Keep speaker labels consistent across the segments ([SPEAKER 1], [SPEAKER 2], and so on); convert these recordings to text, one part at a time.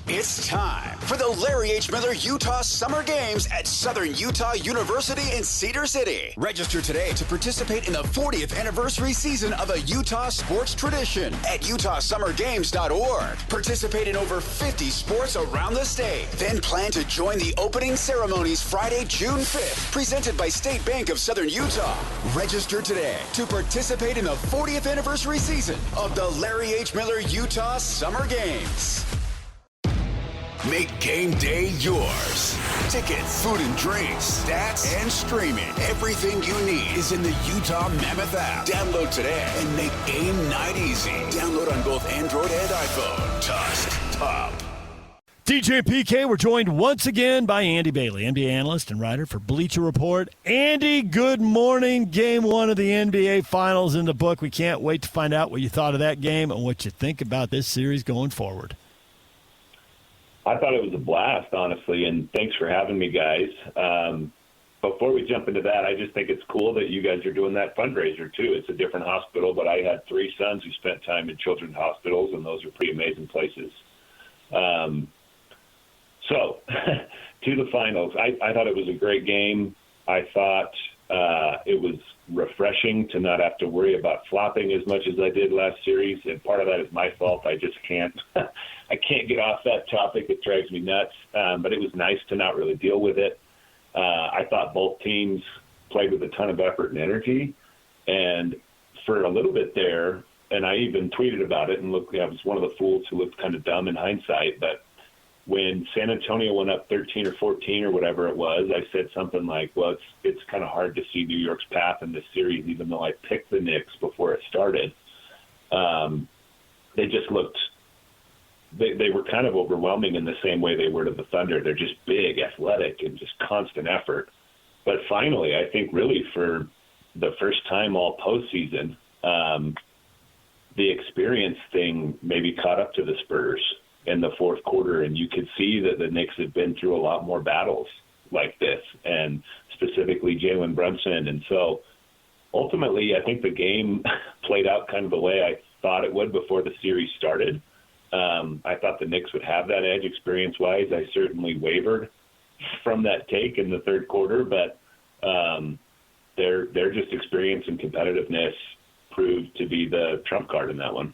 [SPEAKER 1] It's time for the Larry H. Miller Utah Summer Games at Southern Utah University in Cedar City. Register today to participate in the 40th anniversary season of a Utah sports tradition at utahsummergames.org. Participate in over 50 sports around the state. Then plan to join the opening ceremonies Friday, June 5th, presented by State Bank of Southern Utah. Register today to participate in the 40th anniversary season of the Larry H. Miller Utah Summer Games. Make game day yours. Tickets, food and drinks, stats, and streaming. Everything you need is in the Utah Mammoth app. Download today and make game night easy. Download on both Android and iPhone. Tusk Top.
[SPEAKER 2] DJ and PK, we're joined once again by Andy Bailey, NBA analyst and writer for Bleacher Report. Andy, good morning. Game one of the NBA Finals in the book. We can't wait to find out what you thought of that game and what you think about this series going forward.
[SPEAKER 3] I thought it was a blast, honestly, and thanks for having me, guys. Before we jump into that, I just think it's cool that you guys are doing that fundraiser, too. It's a different hospital, but I had 3 sons who spent time in children's hospitals, and those are pretty amazing places. So, to the finals, I thought it was a great game. I thought it was refreshing to not have to worry about flopping as much as I did last series, and part of that is my fault. I just can't I can't get off that topic. It drives me nuts, but it was nice to not really deal with it. I thought both teams played with a ton of effort and energy, and for a little bit there, and I even tweeted about it, and look, I was one of the fools who looked kind of dumb in hindsight, but when San Antonio went up 13 or 14 or whatever it was, I said something like, well, it's kind of hard to see New York's path in this series, even though I picked the Knicks before it started. They just looked – they were kind of overwhelming in the same way they were to the Thunder. They're just big, athletic, and just constant effort. But finally, I think really for the first time all postseason, the experience thing maybe caught up to the Spurs in the fourth quarter, and you could see that the Knicks had been through a lot more battles like this, and specifically Jalen Brunson. And so ultimately, I think the game played out kind of the way I thought it would before the series started. I thought the Knicks would have that edge experience-wise. I certainly wavered from that take in the third quarter, but their just experience and competitiveness proved to be the trump card in that one.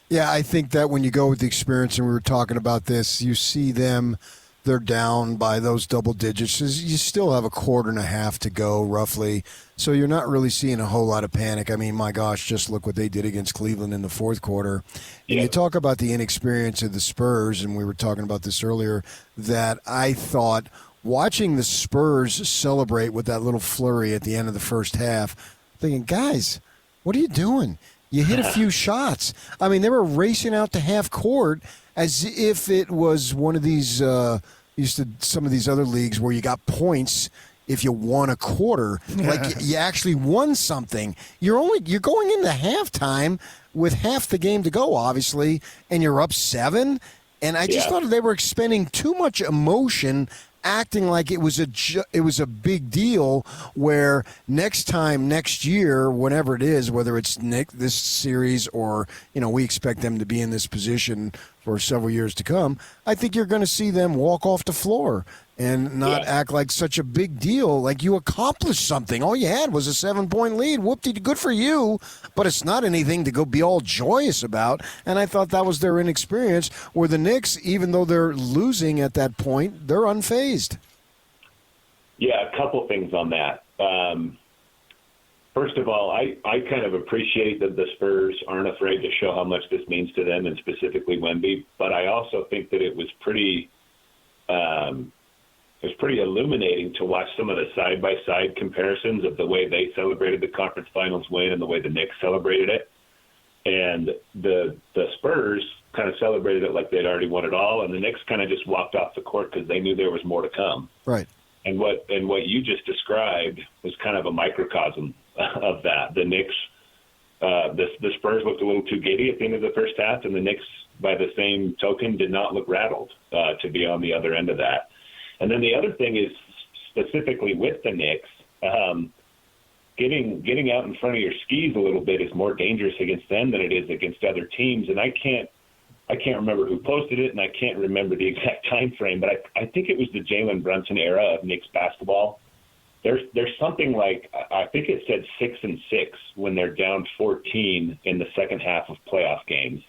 [SPEAKER 4] Yeah, I think that when you go with the experience, and we were talking about this, you see them, they're down by those double digits. You still have a quarter and a half to go, roughly. So you're not really seeing a whole lot of panic. I mean, my gosh, just look what they did against Cleveland in the fourth quarter. And you talk about the inexperience of the Spurs, and we were talking about this earlier, that I thought watching the Spurs celebrate with that little flurry at the end of the first half, thinking, guys, what are you doing? You hit a few shots. I mean, they were racing out to half court as if it was one of these some of these other leagues where you got points if you won a quarter. Like you actually won something. You're going into halftime with half the game to go, obviously, and you're up 7. And I just thought they were expending too much emotion, acting like it was a big deal, where next year, whenever it is, whether it's this series or, we expect them to be in this position for several years to come, I think you're going to see them walk off the floor and not act like such a big deal, like you accomplished something. All you had was a 7-point lead. Whoop-de, good for you, but it's not anything to go be all joyous about. And I thought that was their inexperience, where the Knicks, even though they're losing at that point, they're unfazed.
[SPEAKER 3] Yeah, a couple things on that. First of all, I kind of appreciate that the Spurs aren't afraid to show how much this means to them, and specifically Wemby, but I also think that it was pretty illuminating to watch some of the side-by-side comparisons of the way they celebrated the conference finals win and the way the Knicks celebrated it. And the Spurs kind of celebrated it like they'd already won it all, and the Knicks kind of just walked off the court because they knew there was more to come.
[SPEAKER 4] Right.
[SPEAKER 3] And what you just described was kind of a microcosm of that. The Knicks, the Spurs looked a little too giddy at the end of the first half, and the Knicks, by the same token, did not look rattled to be on the other end of that. And then the other thing is, specifically with the Knicks, getting out in front of your skis a little bit is more dangerous against them than it is against other teams. And I can't I can't remember who posted it, and I can't remember the exact time frame, but I think it was the Jalen Brunson era of Knicks basketball. There's something like, I think it said 6-6 when they're down 14 in the second half of playoff games.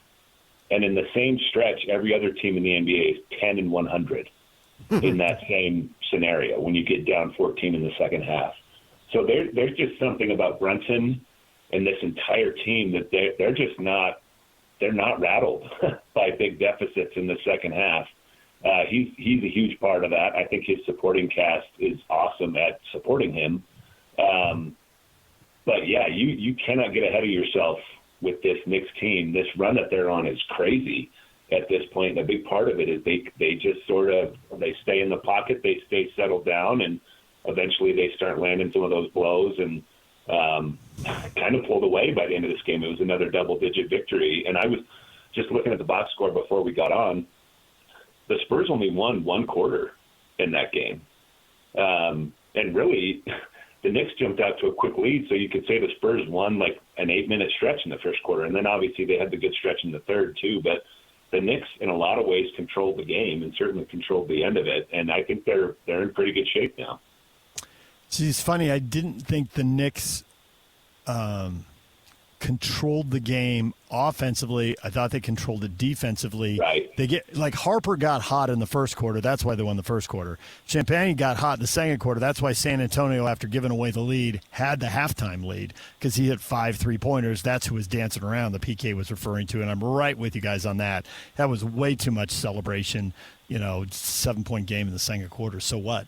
[SPEAKER 3] And in the same stretch, every other team in the NBA is 10-100 in that same scenario when you get down 14 in the second half. So there's just something about Brunson and this entire team that they're just not rattled by big deficits in the second half. He's a huge part of that. I think his supporting cast is awesome at supporting him. But yeah, you cannot get ahead of yourself with this Knicks team. This run that they're on is crazy at this point. And a big part of it is they just they stay in the pocket, they stay settled down, and eventually they start landing some of those blows and kind of pulled away by the end of this game. It was another double-digit victory. And I was just looking at the box score before we got on. The Spurs only won one quarter in that game. And really, the Knicks jumped out to a quick lead, so you could say the Spurs won like an 8-minute stretch in the first quarter. And then obviously they had the good stretch in the third too. But the Knicks, in a lot of ways, controlled the game and certainly controlled the end of it. And I think they're in pretty good shape now.
[SPEAKER 2] See, it's funny. I didn't think the Knicks controlled the game offensively. I thought they controlled it defensively.
[SPEAKER 3] Right.
[SPEAKER 2] Harper got hot in the first quarter. That's why they won the first quarter. Champagne got hot in the second quarter. That's why San Antonio, after giving away the lead, had the halftime lead because he hit 5 3-pointers. That's who was dancing around, the PK was referring to, and I'm right with you guys on that. That was way too much celebration, 7-point game in the second quarter. So what?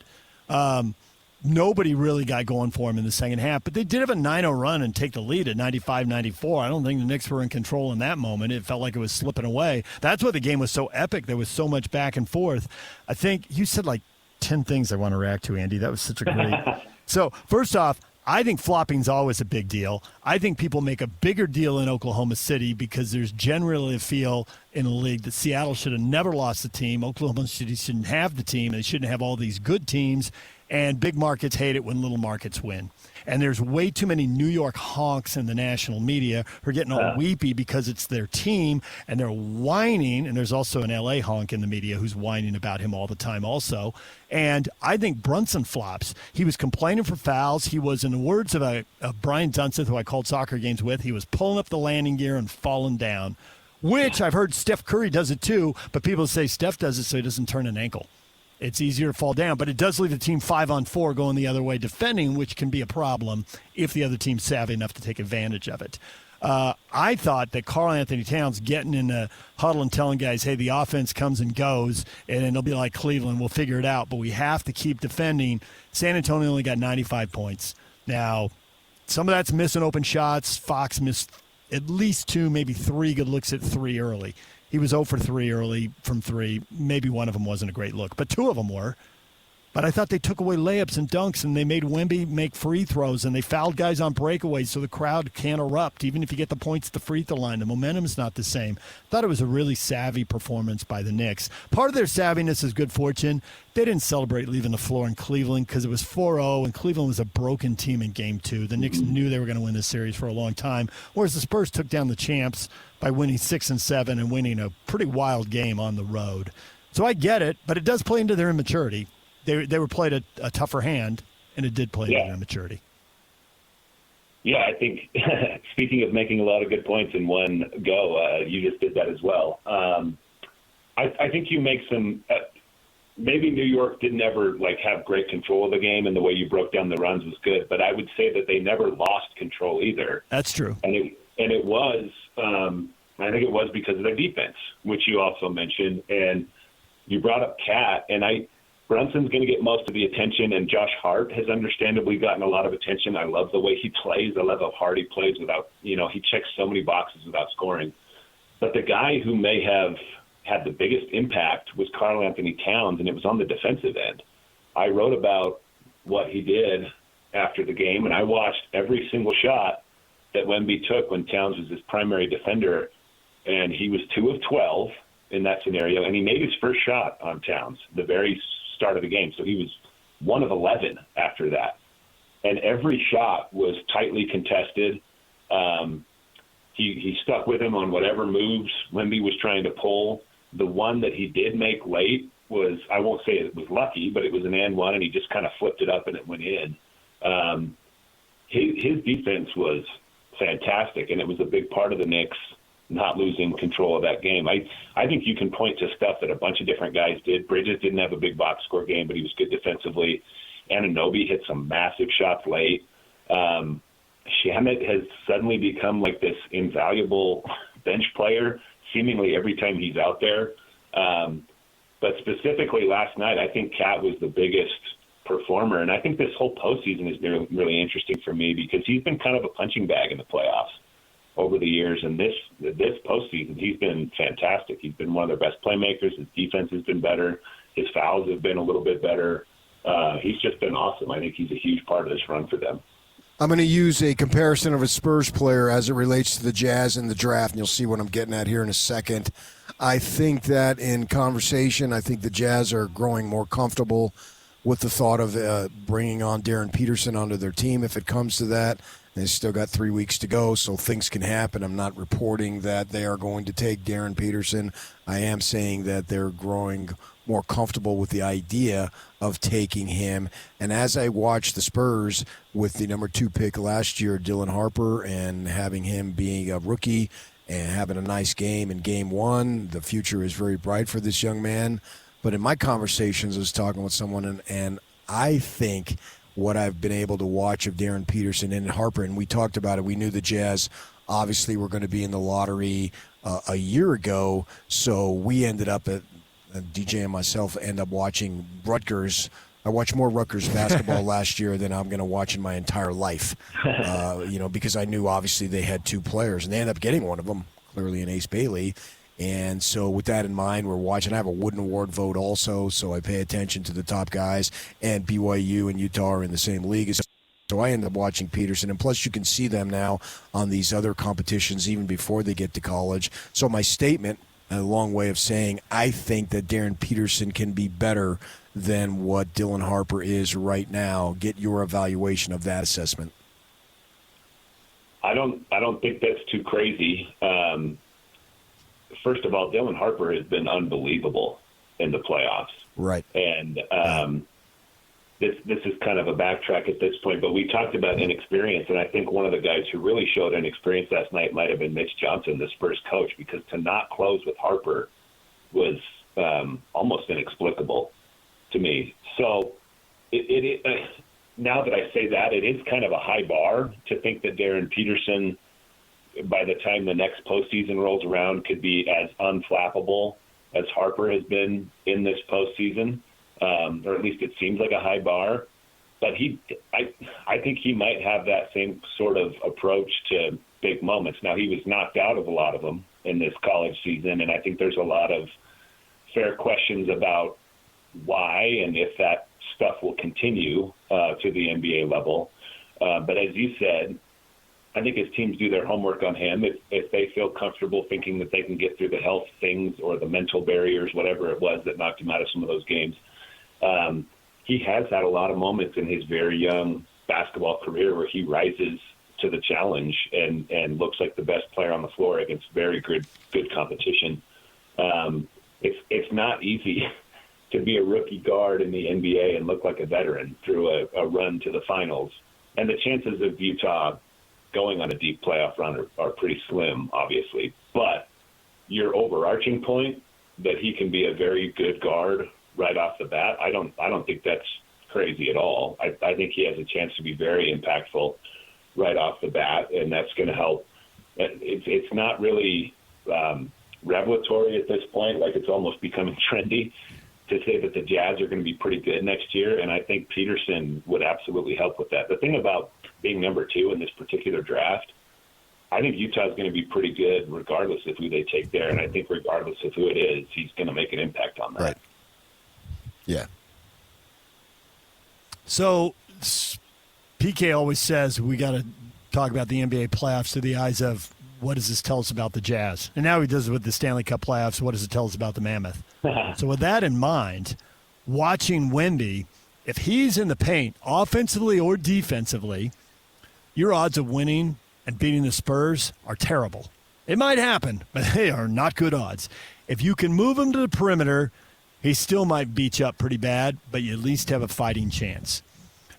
[SPEAKER 2] Nobody really got going for him in the second half, but they did have a 9-0 run and take the lead at 95-94. I don't think the Knicks were in control in that moment. It felt like it was slipping away. That's why the game was so epic. There was so much back and forth. I think you said like 10 things I want to react to, Andy. That was such a great. So first off, I think flopping's always a big deal. I think people make a bigger deal in Oklahoma City because there's generally a feel in the league that Seattle should have never lost the team. Oklahoma City shouldn't have the team. They shouldn't have all these good teams. And big markets hate it when little markets win. And there's way too many New York honks in the national media who are getting all weepy because it's their team, and they're whining. And there's also an L.A. honk in the media who's whining about him all the time also. And I think Brunson flops. He was complaining for fouls. He was, in the words of Brian Dunseth, who I called soccer games with, he was pulling up the landing gear and falling down, which I've heard Steph Curry does it too, but people say Steph does it so he doesn't turn an ankle. It's easier to fall down, but it does leave the team 5-on-4 going the other way defending, which can be a problem if the other team's savvy enough to take advantage of it. I thought that Karl Anthony Towns getting in the huddle and telling guys, hey, the offense comes and goes, and it'll be like Cleveland, we'll figure it out, but we have to keep defending. San Antonio only got 95 points. Now, some of that's missing open shots. Fox missed at least 2, maybe 3 good looks at 3 early. He was 0 for 3 early from 3. Maybe one of them wasn't a great look, but 2 of them were. But I thought they took away layups and dunks, and they made Wemby make free throws, and they fouled guys on breakaways so the crowd can't erupt, even if you get the points at the free throw line. The momentum's not the same. I thought it was a really savvy performance by the Knicks. Part of their savviness is good fortune. They didn't celebrate leaving the floor in Cleveland because it was 4-0, and Cleveland was a broken team in Game 2. The Knicks knew they were going to win this series for a long time, whereas the Spurs took down the champs by winning 6-7 and winning a pretty wild game on the road. So I get it, but it does play into their immaturity. They were played a tougher hand, and it did play into their immaturity.
[SPEAKER 3] Yeah, I think, speaking of making a lot of good points in one go, you just did that as well. I think you make some maybe New York didn't ever have great control of the game, and the way you broke down the runs was good, but I would say that they never lost control either.
[SPEAKER 2] That's true.
[SPEAKER 3] And it was, I think it was because of their defense, which you also mentioned, and you brought up Cat, and Brunson's going to get most of the attention, and Josh Hart has understandably gotten a lot of attention. I love the way he plays. I love how hard he plays without, he checks so many boxes without scoring. But the guy who may have had the biggest impact was Karl Anthony Towns, and it was on the defensive end. I wrote about what he did after the game, and I watched every single shot that Wemby took when Towns was his primary defender, and he was 2 of 12 in that scenario, and he made his first shot on Towns the very start of the game. So he was 1 of 11 after that. And every shot was tightly contested. he stuck with him on whatever moves Wemby was trying to pull. The one that he did make late was, I won't say it was lucky, but it was an and one, and he just kind of flipped it up and it went in. His defense was fantastic, and it was a big part of the Knicks not losing control of that game. I think you can point to stuff that a bunch of different guys did. Bridges didn't have a big box score game, but he was good defensively. Anunoby hit some massive shots late. Shamet has suddenly become like this invaluable bench player, seemingly every time he's out there. But specifically last night, I think Cat was the biggest performer. And I think this whole postseason has been really interesting for me because he's been kind of a punching bag in the playoffs over the years. And this postseason, he's been fantastic. He's been one of their best playmakers. His defense has been better. His fouls have been a little bit better. He's just been awesome. I think he's a huge part of this run for them.
[SPEAKER 4] I'm going to use a comparison of a Spurs player as it relates to the Jazz in the draft, and you'll see what I'm getting at here in a second. I think that in conversation, I think the Jazz are growing more comfortable with the thought of bringing on Darren Peterson onto their team if it comes to that. They still got 3 weeks to go, so things can happen. I'm not reporting that they are going to take Darren Peterson. I am saying that they're growing more comfortable with the idea of taking him. And as I watch the Spurs with the number 2 pick last year, Dylan Harper, and having him being a rookie and having a nice game in game 1, the future is very bright for this young man. But in my conversations, I was talking with someone, and I think what I've been able to watch of Darren Peterson and Harper, and we talked about it, we knew the Jazz obviously were going to be in the lottery a year ago, so we ended up at DJ and myself end up watching Rutgers. I watched more Rutgers basketball last year than I'm going to watch in my entire life, because I knew obviously they had 2 players, and they ended up getting one of them, clearly in Ace Bailey. And so with that in mind, we're watching. I have a Wooden Award vote also, so I pay attention to the top guys, and BYU and Utah are in the same league. So I end up watching Peterson, and plus you can see them now on these other competitions even before they get to college. So my statement, a long way of saying, I think that Darren Peterson can be better than what Dylan Harper is right now. Get your evaluation of that assessment.
[SPEAKER 3] I don't think that's too crazy. First of all, Dylan Harper has been unbelievable in the playoffs.
[SPEAKER 4] Right.
[SPEAKER 3] And this is kind of a backtrack at this point, but we talked about inexperience, and I think one of the guys who really showed inexperience last night might have been Mitch Johnson, the Spurs coach, because to not close with Harper was almost inexplicable to me. So now that I say that, it is kind of a high bar to think that Darren Peterson, by the time the next postseason rolls around, could be as unflappable as Harper has been in this postseason, or at least it seems like a high bar. But I think he might have that same sort of approach to big moments. Now, he was knocked out of a lot of them in this college season, and I think there's a lot of fair questions about why and if that stuff will continue to the NBA level. But as you said, I think as teams do their homework on him, if they feel comfortable thinking that they can get through the health things or the mental barriers, whatever it was that knocked him out of some of those games, he has had a lot of moments in his very young basketball career where he rises to the challenge and looks like the best player on the floor against very good competition. It's not easy to be a rookie guard in the NBA and look like a veteran through a run to the finals. And the chances of Utah going on a deep playoff run are pretty slim, obviously. But your overarching point that he can be a very good guard right off the bat, I don't think that's crazy at all. I think he has a chance to be very impactful right off the bat, and that's going to help. It's not really revelatory at this point, like it's almost becoming trendy to say that the Jazz are going to be pretty good next year, and I think Peterson would absolutely help with that. The thing about being number 2 in this particular draft, I think Utah's going to be pretty good regardless of who they take there, and I think regardless of who it is, he's going to make an impact on that.
[SPEAKER 4] Right. Yeah.
[SPEAKER 2] So PK always says we got to talk about the NBA playoffs through the eyes of what does this tell us about the Jazz? And now he does it with the Stanley Cup playoffs. What does it tell us about the Mammoth? So with that in mind, watching Wemby, if he's in the paint, offensively or defensively, your odds of winning and beating the Spurs are terrible. It might happen, but they are not good odds. If you can move him to the perimeter, he still might beat you up pretty bad, but you at least have a fighting chance.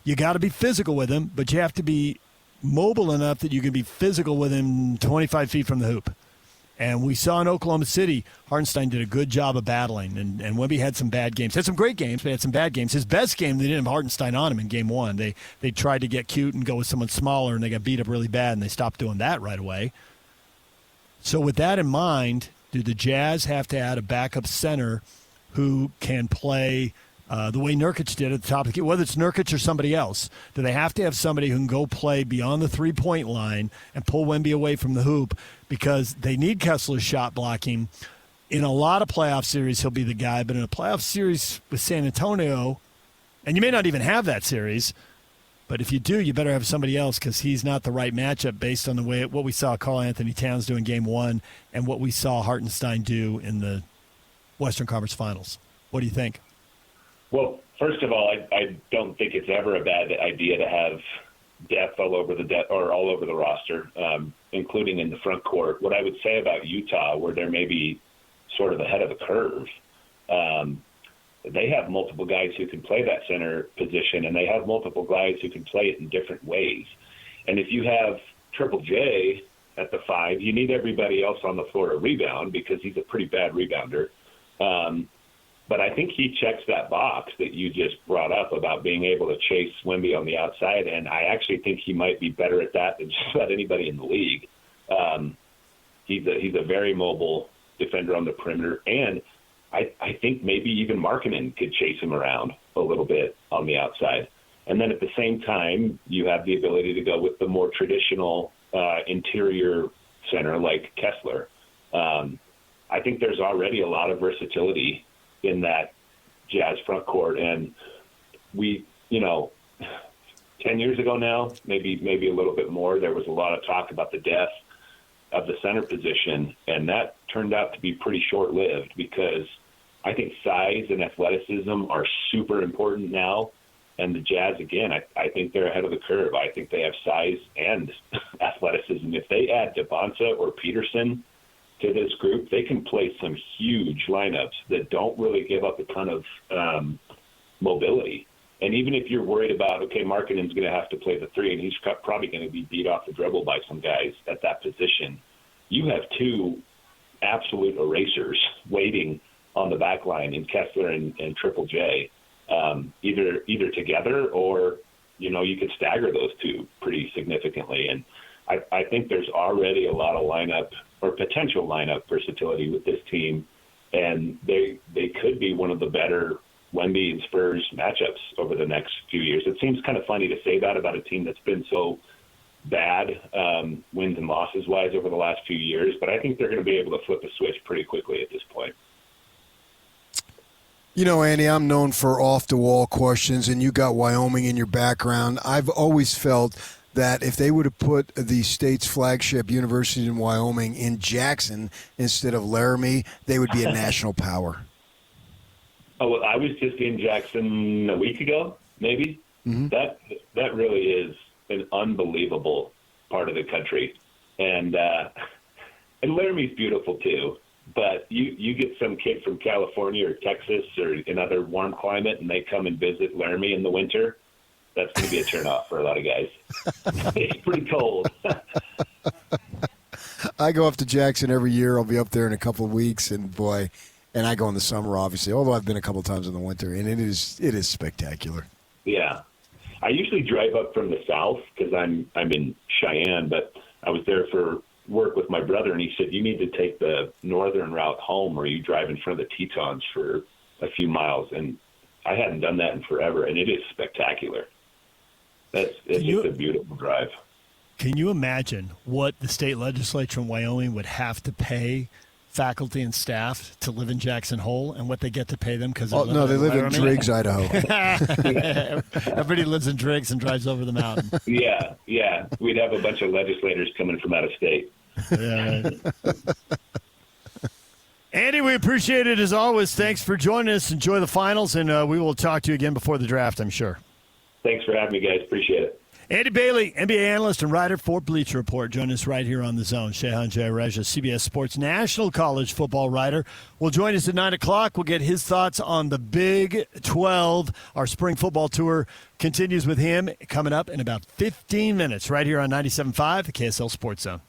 [SPEAKER 2] You got to be physical with him, but you have to be mobile enough that you can be physical with him 25 feet from the hoop. And we saw in Oklahoma City, Hartenstein did a good job of battling, and Wemby had some bad games. Had some great games, but had some bad games. His best game, they didn't have Hartenstein on him in game one. They tried to get cute and go with someone smaller, and they got beat up really bad, and they stopped doing that right away. So with that in mind, do the Jazz have to add a backup center who can play the way Nurkic did at the top of the key, whether it's Nurkic or somebody else? Do they have to have somebody who can go play beyond the three-point line and pull Wemby away from the hoop, because they need Kessler's shot blocking? In a lot of playoff series, he'll be the guy, but in a playoff series with San Antonio, and you may not even have that series, but if you do, you better have somebody else, because he's not the right matchup based on the way what we saw Karl Anthony Towns do in game one and what we saw Hartenstein do in the Western Conference Finals. What do you think?
[SPEAKER 3] Well, first of all, I don't think it's ever a bad idea to have depth all over the roster, including in the front court. What I would say about Utah, where they're maybe sort of ahead of the curve, they have multiple guys who can play that center position, and they have multiple guys who can play it in different ways. And if you have Triple J at the 5, you need everybody else on the floor to rebound, because he's a pretty bad rebounder. But I think he checks that box that you just brought up about being able to chase Wemby on the outside, and I actually think he might be better at that than just about anybody in the league. He's a very mobile defender on the perimeter, and I think maybe even Markkanen could chase him around a little bit on the outside. And then at the same time, you have the ability to go with the more traditional interior center like Kessler. I think there's already a lot of versatility in that Jazz front court. And we, 10 years ago now, maybe a little bit more, there was a lot of talk about the depth of the center position, and that turned out to be pretty short-lived, because I think size and athleticism are super important now. And the Jazz, again, I think they're ahead of the curve. I think they have size and athleticism. If they add Devonta or Peterson to this group, they can play some huge lineups that don't really give up a ton of mobility. And even if you're worried about, okay, Markkanen's going to have to play the 3, and he's probably going to be beat off the dribble by some guys at that position, you have two absolute erasers waiting on the back line in Kessler and Triple J, either together or, you could stagger those two pretty significantly. And I think there's already a lot of lineup or potential lineup versatility with this team, and they could be one of the better Wemby and Spurs matchups over the next few years. It seems kind of funny to say that about a team that's been so bad wins and losses wise over the last few years, but I think they're going to be able to flip a switch pretty quickly at this point.
[SPEAKER 4] Andy, I'm known for off-the-wall questions, and you got Wyoming in your background. I've always felt that if they would have put the state's flagship university in Wyoming in Jackson instead of Laramie, they would be a national power.
[SPEAKER 3] Oh, well, I was just in Jackson a week ago, maybe. Mm-hmm. That really is an unbelievable part of the country, and Laramie's beautiful too. But you get some kid from California or Texas or another warm climate, and they come and visit Laramie in the winter. That's going to be a turnoff for a lot of guys. It's pretty cold.
[SPEAKER 4] I go up to Jackson every year. I'll be up there in a couple of weeks, and and I go in the summer, obviously, although I've been a couple of times in the winter, and it is spectacular.
[SPEAKER 3] Yeah. I usually drive up from the south because I'm in Cheyenne, but I was there for work with my brother, and he said, you need to take the northern route home, or you drive in front of the Tetons for a few miles. And I hadn't done that in forever, and it is spectacular. It's just a beautiful drive.
[SPEAKER 2] Can you imagine what the state legislature in Wyoming would have to pay faculty and staff to live in Jackson Hole, and what they get to pay them because they live in
[SPEAKER 4] Driggs, Idaho.
[SPEAKER 2] Everybody lives in Driggs and drives over the mountain.
[SPEAKER 3] Yeah. We'd have a bunch of legislators coming from out of state.
[SPEAKER 2] Yeah, right. Andy, we appreciate it as always. Thanks for joining us. Enjoy the finals, and we will talk to you again before the draft, I'm sure.
[SPEAKER 3] Thanks for having me, guys. Appreciate it.
[SPEAKER 2] Andy Bailey, NBA analyst and writer for Bleacher Report, join us right here on the Zone. Shehan Jayarajah, CBS Sports national college football writer, will join us at 9 o'clock. We'll get his thoughts on the Big 12. Our spring football tour continues with him coming up in about 15 minutes right here on 97.5, the KSL Sports Zone.